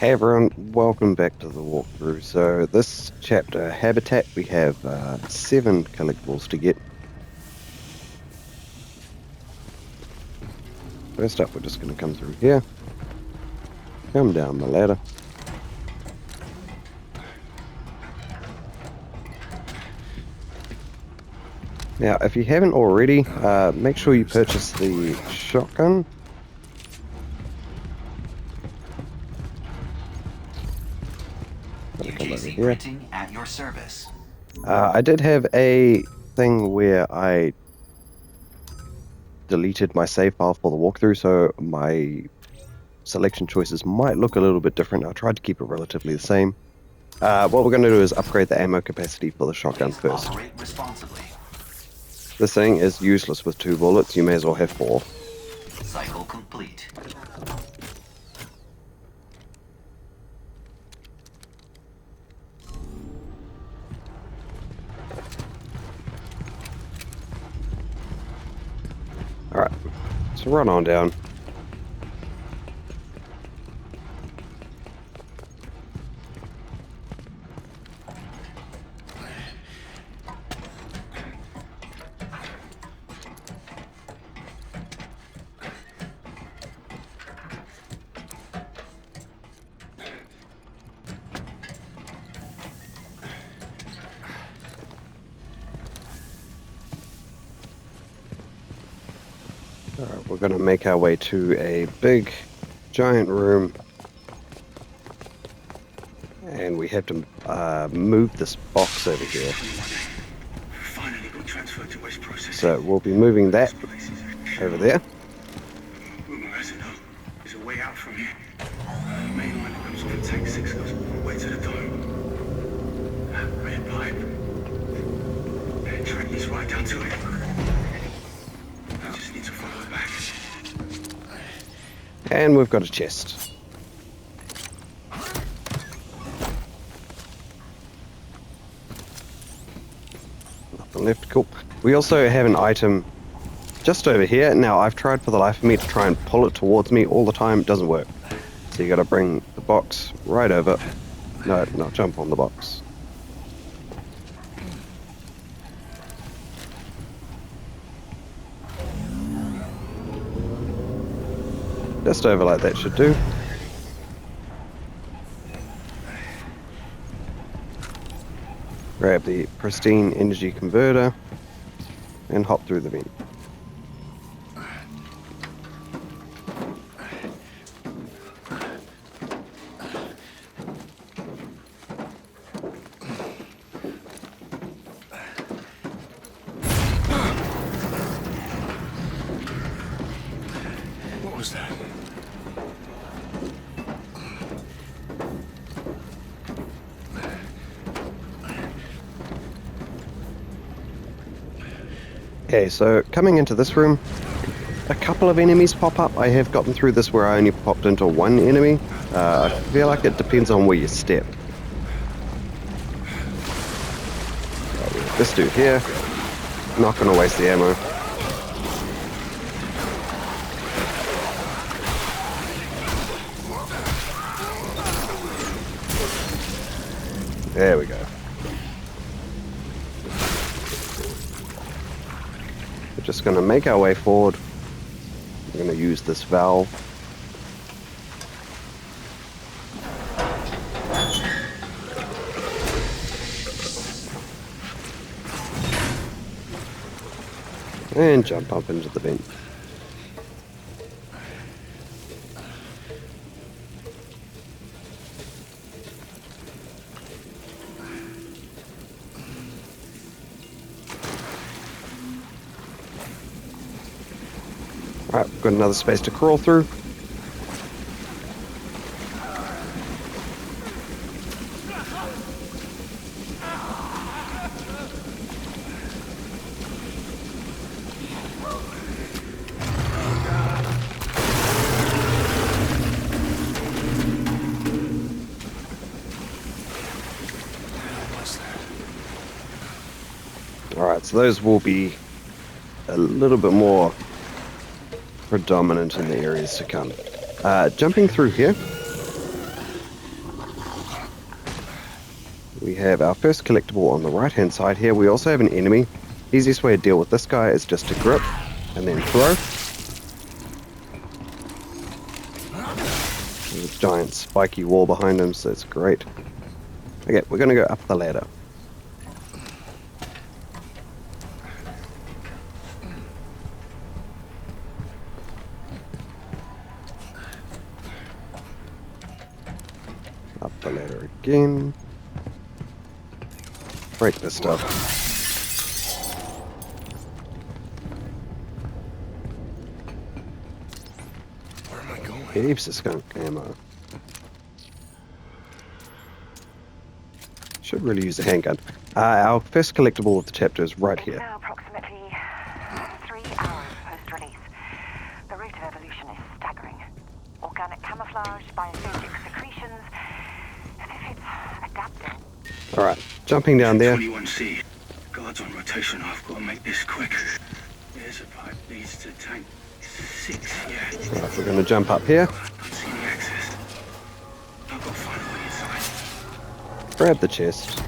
Hey everyone, welcome back to the walkthrough. So this chapter, Habitat, we have 7 collectibles to get. First up, we're just going to come through here, come down the ladder. Now, if you haven't already, make sure you purchase the shotgun. UJC printing at your service. I did have a thing where I deleted my save file for the walkthrough, so my selection choices might look a little bit different. I tried to keep it relatively the same. What we're going to do is upgrade the ammo capacity for the shotgun Please first. operate responsibly. This thing is useless with 2 bullets, you may as well have 4. Cycle complete. Alright, so run on down. Alright, we're going to make our way to a big, giant room. And we have to move this box over here. Finally got transferred to West Processing. So we'll be moving that over there. Rumor has it though, there's a way out from here. Main line comes off at Tank 6 goes all the way to the dome. Red pipe. And train leads right down to it. I just need to follow it back. And we've got a chest. Nothing left, cool. We also have an item just over here. Now, I've tried for the life of me to try and pull it towards me all the time. It doesn't work. So you gotta bring the box right over. No, not jump on the box. Just over like that should do. Grab the pristine energy converter and hop through the vent. What was that? Okay, so coming into this room, a couple of enemies pop up. I have gotten through this where I only popped into one enemy. I feel like it depends on where you step. This dude here, not gonna waste the ammo. There we go. We're just going to make our way forward. We're going to use this valve. And jump up into the vent. Alright, we've got another space to crawl through. Alright, so those will be a little bit more predominant in the areas to come. Jumping through here, We have our first collectible on the right hand side here. We also have an enemy. Easiest way to deal with this guy is just to grip and then throw. There's a giant spiky wall behind him, so it's great. Okay, we're going to go up the ladder. Up the ladder again. Break this stuff. Where am I going? Heaps of skunk ammo. Should really use a handgun. Our first collectible of the chapter is right here. Now approximately 3 hours post-release. The rate of evolution is staggering. Organic camouflage, biophagic secretions, as if it's adapting. Alright, jumping down there. 21C. Guards on rotation. I've got to make this quick. There's a pipe leads to tank 6, yeah. Right, we're going to jump up here. Don't see any access. I've got to find a way inside. Grab the chest. I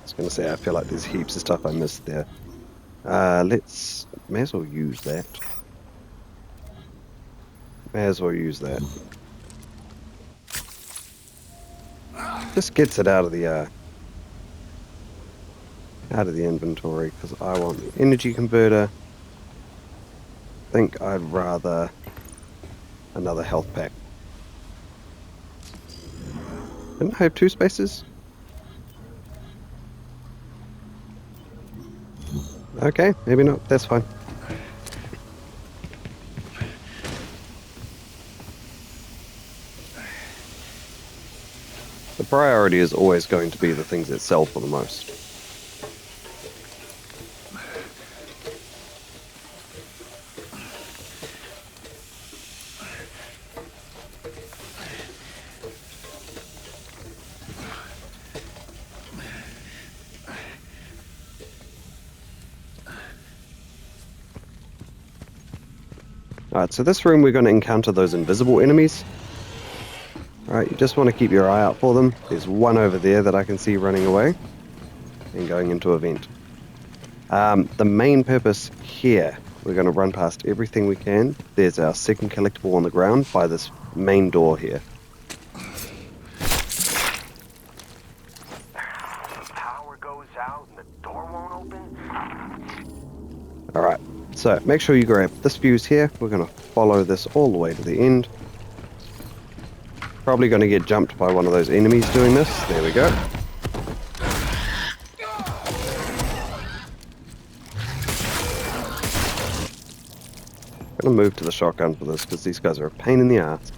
was going to say, I feel like there's heaps of stuff I missed there. May as well use that. May as well use that. Just gets it out of the inventory, because I want the energy converter. I think I'd rather another health pack. Didn't I have 2 spaces? Okay, maybe not. That's fine. The priority is always going to be the things that sell for the most. Alright, so this room we're going to encounter those invisible enemies. Alright, you just want to keep your eye out for them. There's one over there that I can see running away and going into a vent. The main purpose here, we're going to run past everything we can. There's our second collectible on the ground by this main door here. Power goes out and the door won't open. Alright, so make sure you grab this fuse here. We're going to follow this all the way to the end. Probably going to get jumped by one of those enemies doing this. There we go. Going to move to the shotgun for this because these guys are a pain in the ass.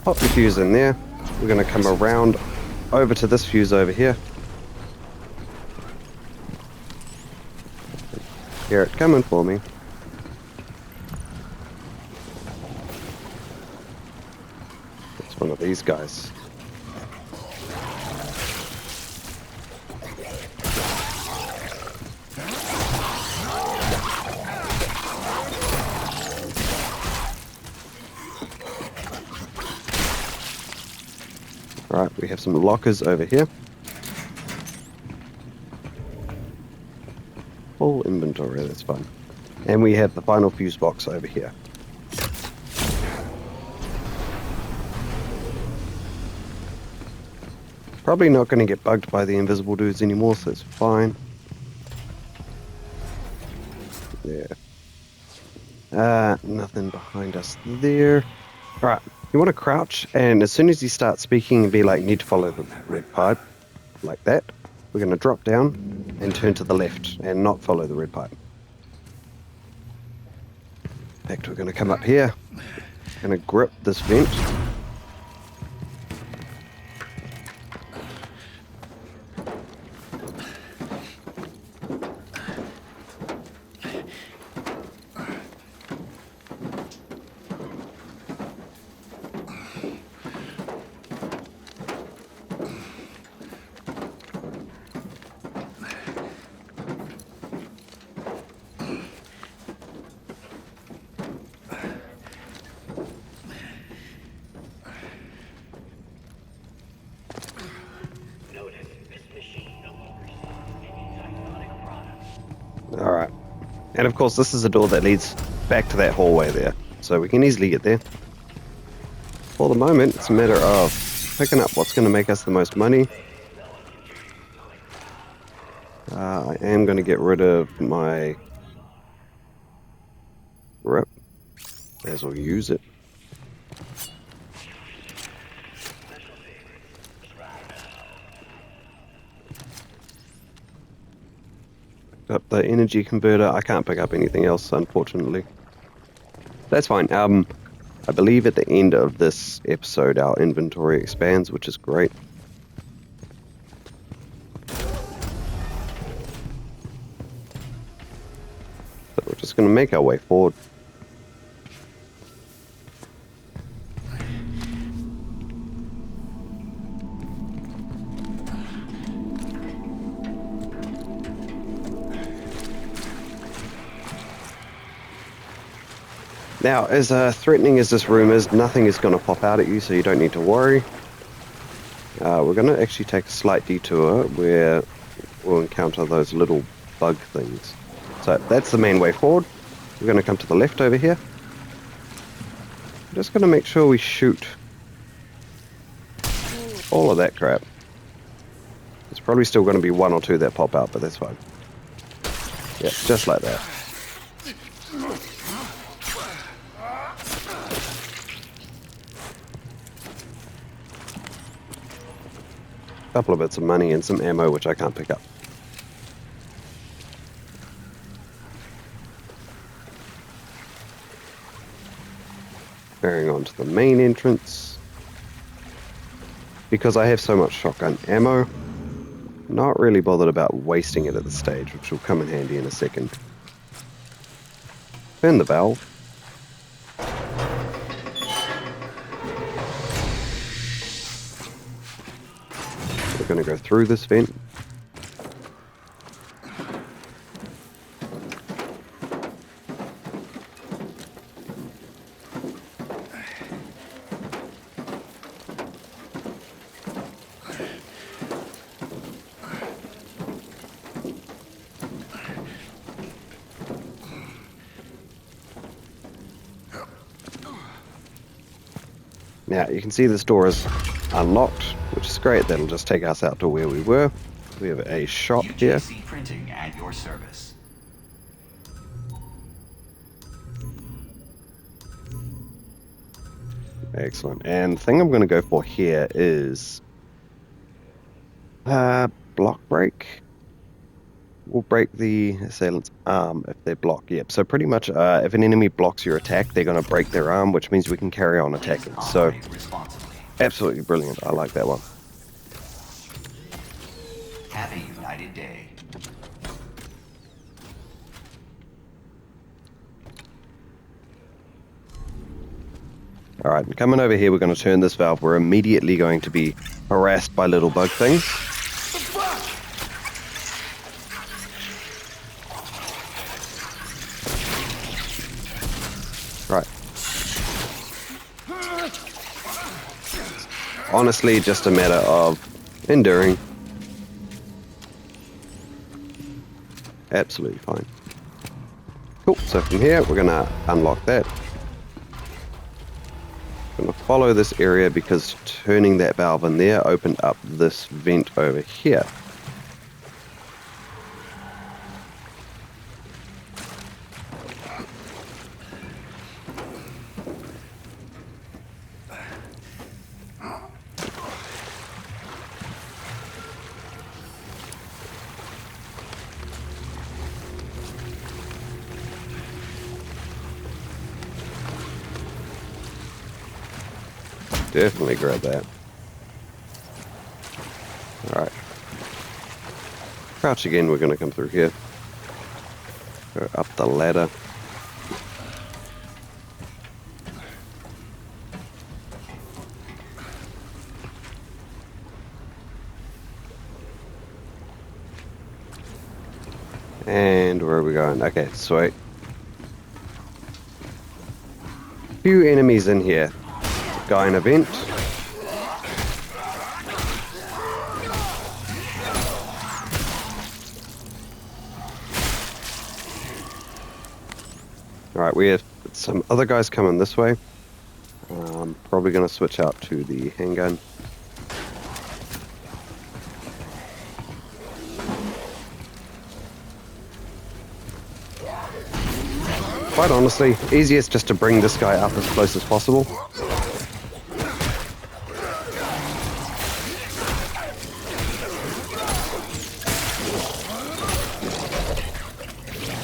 Pop the fuse in there. We're going to come around over to this fuse over here. Hear it coming for me. It's one of these guys. Right, we have some lockers over here. Full inventory, that's fine. And we have the final fuse box over here. Probably not going to get bugged by the invisible dudes anymore, so it's fine. Yeah. Nothing behind us there. Alright, you want to crouch, and as soon as you start speaking, be like, need to follow the red pipe. Like that. We're going to drop down and turn to the left and not follow the red pipe. In fact, we're going to come up here. Going to grip this vent. And of course, this is a door that leads back to that hallway there. So we can easily get there. For the moment, it's a matter of picking up what's going to make us the most money. I am going to get rid of my rip. May as well use it. Got the energy converter. I can't pick up anything else, unfortunately. That's fine. I believe at the end of this episode, our inventory expands, which is great. So we're just going to make our way forward. Now, as threatening as this room is, nothing is going to pop out at you, so you don't need to worry. We're going to actually take a slight detour where we'll encounter those little bug things. So that's the main way forward. We're going to come to the left over here. I'm just going to make sure we shoot all of that crap. There's probably still going to be one or two that pop out, but that's fine. Yeah, just like that. Couple of bits of money and some ammo, which I can't pick up. Carrying on to the main entrance. Because I have so much shotgun ammo, not really bothered about wasting it at this stage, which will come in handy in a second. Turn the valve. We're going to go through this vent. Now, you can see this door is unlocked, which is great. That'll just take us out to where we were. We have a shop here. UJC printing at your service. Excellent. And the thing I'm going to go for here is block break. We'll break the assailant's arm if they block. Yep. So pretty much if an enemy blocks your attack, they're going to break their arm, which means we can carry on attacking. So absolutely brilliant. I like that one. Have a united day. Alright, coming over here, we're going to turn this valve. We're immediately going to be harassed by little bug things. Right. Honestly, just a matter of enduring. Absolutely fine. Cool, so from here, we're going to unlock that. Going to follow this area because turning that valve in there opened up this vent over here. Definitely grab that. Alright. Crouch again, we're going to come through here. Go up the ladder. And where are we going? Okay, sweet. Few enemies in here. Guy in a vent. Alright, we have some other guys coming this way. Probably going to switch out to the handgun. Quite honestly, easiest just to bring this guy up as close as possible.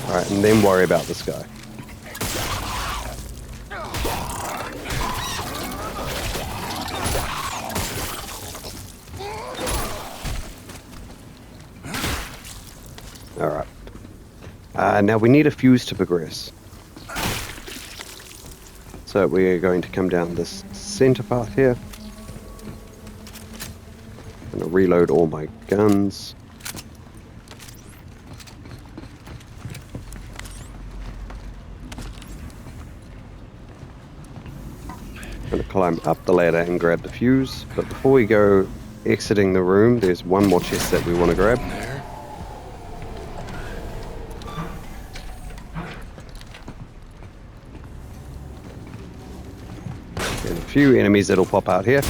Alright, and then worry about this guy. Alright. Now we need a fuse to progress. So we're going to come down this center path here. I'm going to reload all my guns. I'm going to climb up the ladder and grab the fuse. But before we go exiting the room, there's one more chest that we want to grab. And a few enemies that'll pop out here.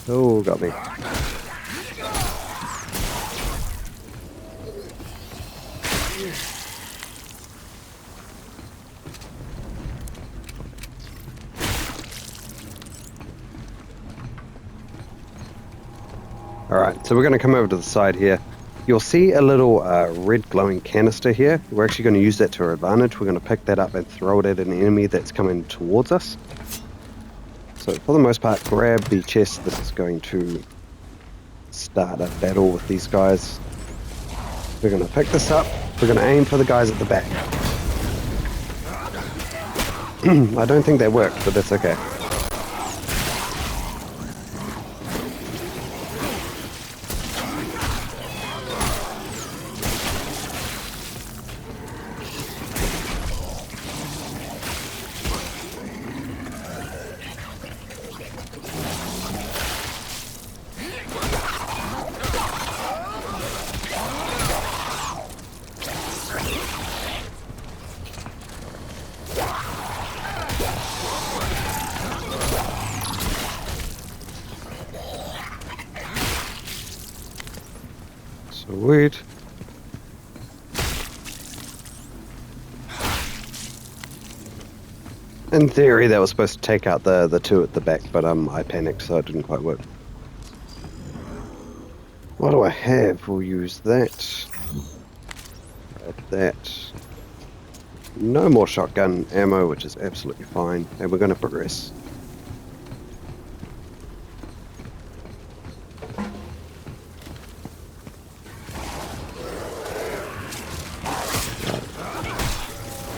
Oh, got me. Alright, so we're going to come over to the side here. You'll see a little red glowing canister here. We're actually going to use that to our advantage. We're going to pick that up and throw it at an enemy that's coming towards us. So for the most part, grab the chest. This is going to start a battle with these guys. We're going to pick this up. We're going to aim for the guys at the back. I don't think that worked, but that's okay. Sweet. In theory, that was supposed to take out the two at the back, but I panicked, so it didn't quite work. What do I have? We'll use that. That. No more shotgun ammo, which is absolutely fine, and we're going to progress.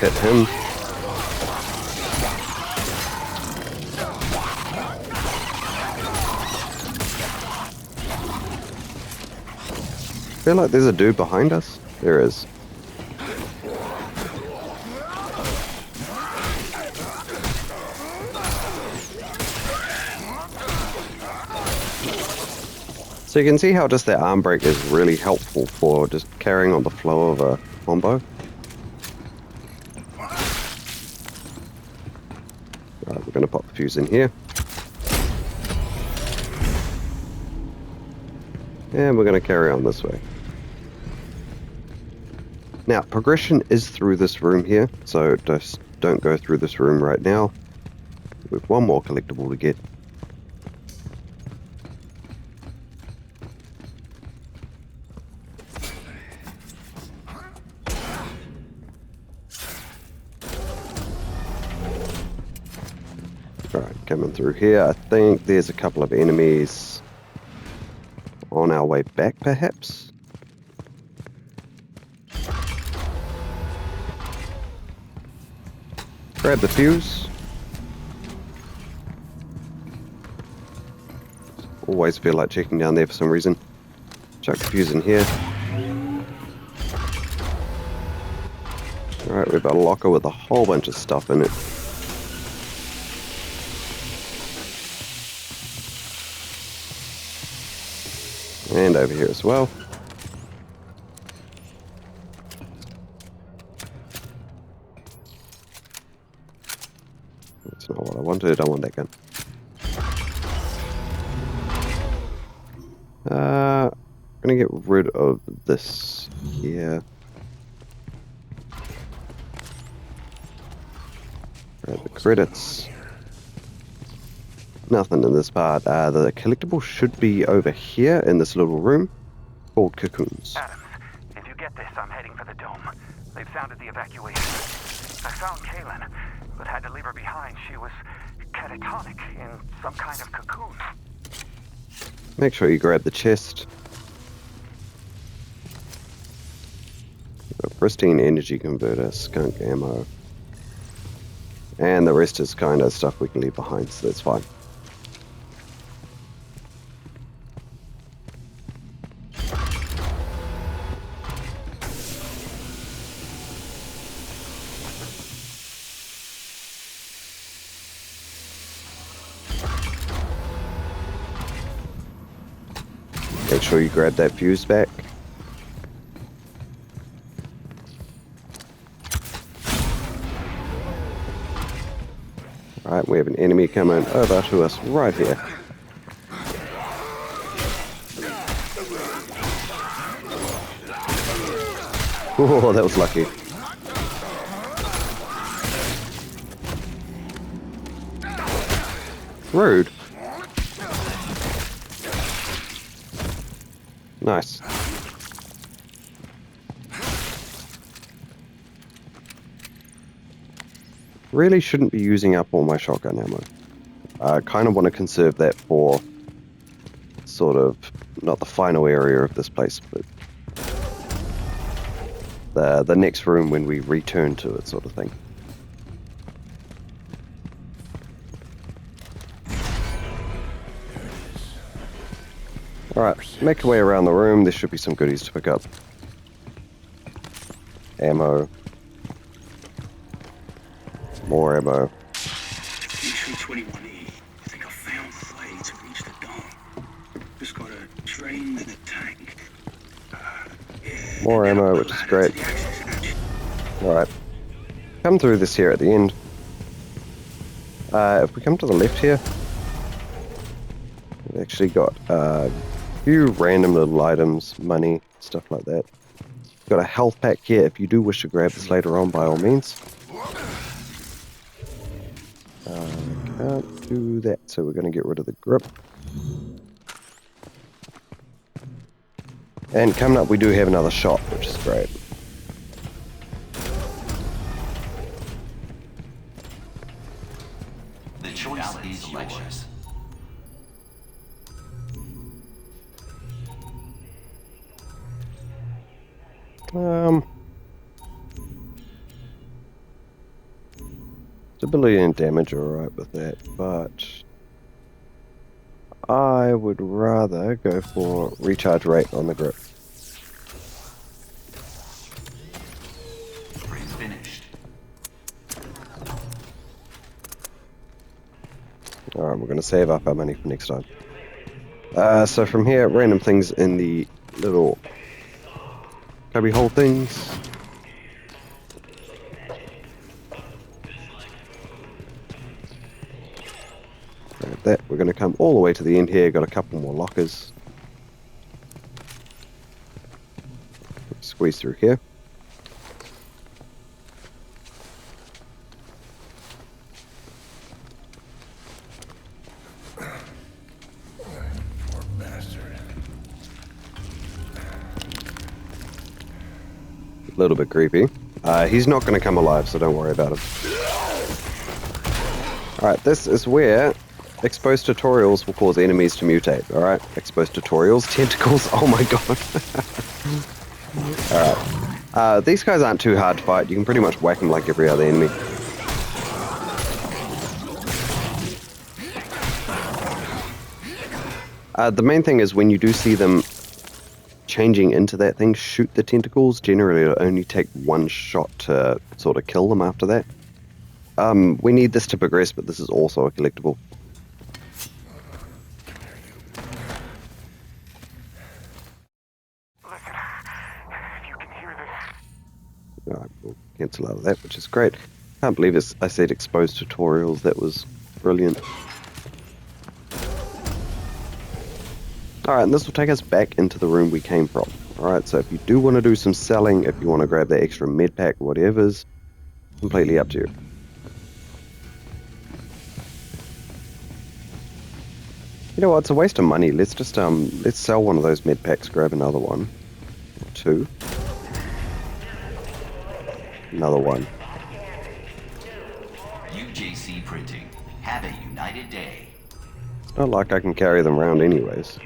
Hit him. I feel like there's a dude behind us. There is. So you can see how just that arm break is really helpful for just carrying on the flow of a combo. Alright, we're going to pop the fuse in here. And we're going to carry on this way. Now, progression is through this room here, so just don't go through this room right now. We have one more collectible to get. Alright, coming through here. I think there's a couple of enemies on our way back, perhaps. Grab the fuse. Always feel like checking down there for some reason. Chuck the fuse in here. Alright, we've got a locker with a whole bunch of stuff in it. And over here as well. That's not what I wanted. I want that gun. I'm gonna get rid of this here. Grab the credits. Nothing in this part. The collectible should be over here in this little room called cocoons. Adams, if you get this, I'm heading for the dome. They've sounded the evacuation. I found Kaylin, but had to leave her behind. She was catatonic in some kind of cocoon. Make sure you grab the chest. A pristine energy converter, skunk ammo. And the rest is kind of stuff we can leave behind, so that's fine. Make sure you grab that fuse back. Alright, we have an enemy coming over to us right here. Oh, that was lucky. Rude. Nice. Really shouldn't be using up all my shotgun ammo. I kind of want to conserve that for sort of, not the final area of this place, but the next room when we return to it, sort of thing. Alright, make our way around the room. There should be some goodies to pick up. Ammo. More ammo. Mission 21E. I think I found the way to reach the dome. Just got a train and a tank. More ammo, which is great. Alright. Come through this here at the end. If we come to the left here, we've actually got a few random little items, money, stuff like that. Got a health pack here. If you do wish to grab this later on, by all means. Can't do that, so we're going to get rid of the grip. And coming up, we do have another shot, which is great. The choice is yours. Stability and damage are alright with that, but I would rather go for recharge rate on the grip. Finished. Alright, we're going to save up our money for next time. So from here, random things in the little cubby hole things. Like that, we're going to come all the way to the end here. Got a couple more lockers. Squeeze through here. Poor bastard. A little bit creepy. He's not going to come alive, so don't worry about him. Alright, this is where exposed tutorials will cause enemies to mutate. Alright, exposed tutorials, tentacles, oh my god. Alright, these guys aren't too hard to fight. You can pretty much whack them like every other enemy. The main thing is when you do see them changing into that thing, shoot the tentacles. Generally, it'll only take one shot to sort of kill them after that. We need this to progress, but this is also a collectible. Alright, we'll cancel out of that, which is great. Can't believe I said exposed tutorials. That was brilliant. Alright, and this will take us back into the room we came from. Alright, so if you do want to do some selling, if you want to grab that extra med pack, whatever's, completely up to you. You know what, it's a waste of money. Let's just, let's sell one of those med packs, grab another one. Or two. Another one. UJC Printing. Have a united day. It's not like I can carry them around anyways.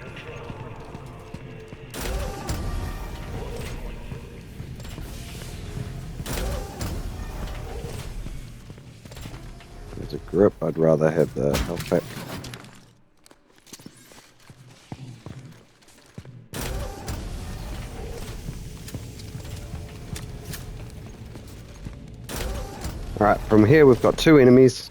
There's a grip. I'd rather have the health pack. Alright, from here we've got two enemies.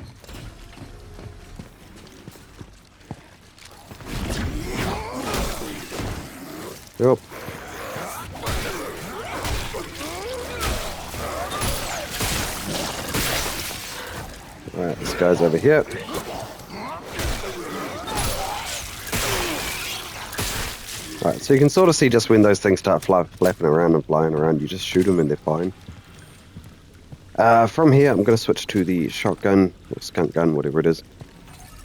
Yep. Alright, this guy's over here. Alright, so you can sort of see just when those things start flapping around and flying around, you just shoot them and they're fine. From here, I'm going to switch to the shotgun, or skunk gun, whatever it is.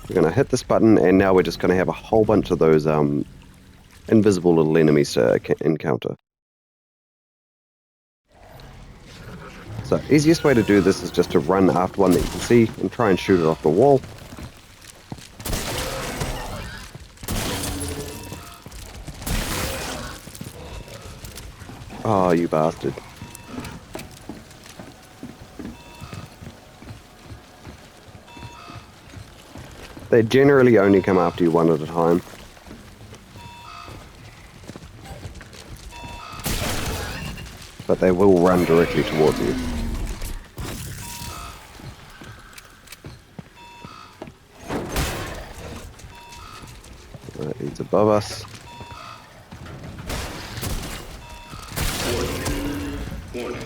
We're going to hit this button, and now we're just going to have a whole bunch of those invisible little enemies to encounter. So, easiest way to do this is just to run after one that you can see and try and shoot it off the wall. Oh, you bastard. They generally only come after you one at a time. But they will run directly towards you. Right, he's above us. Warning.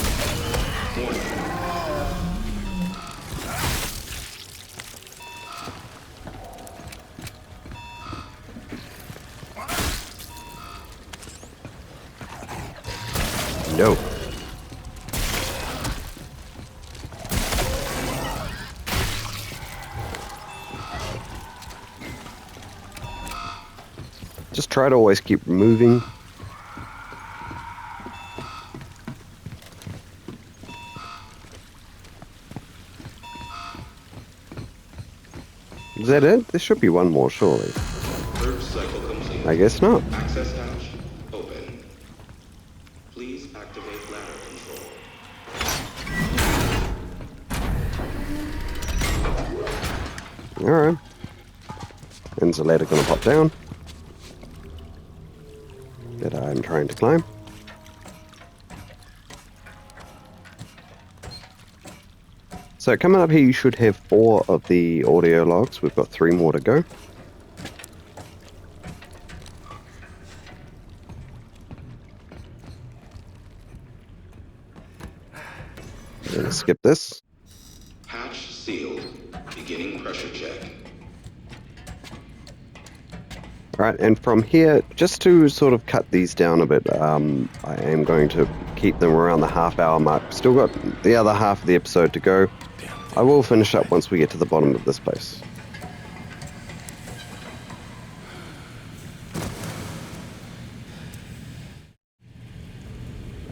No. Just try to always keep moving. Is that it? There should be one more, surely. Third cycle complete. I guess not. Access hatch open. Please activate ladder control. Alright. When's the ladder gonna pop down? That I'm trying to climb. So coming up here you should have 4 of the audio logs. We've got 3 more to go. I'm gonna skip this. Hatch sealed. Beginning pressure check. Alright, and from here, just to sort of cut these down a bit, I am going to keep them around the half-hour mark. Still got the other half of the episode to go. I will finish up once we get to the bottom of this place.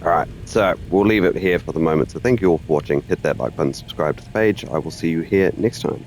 Alright, so we'll leave it here for the moment. So thank you all for watching. Hit that like button, subscribe to the page. I will see you here next time.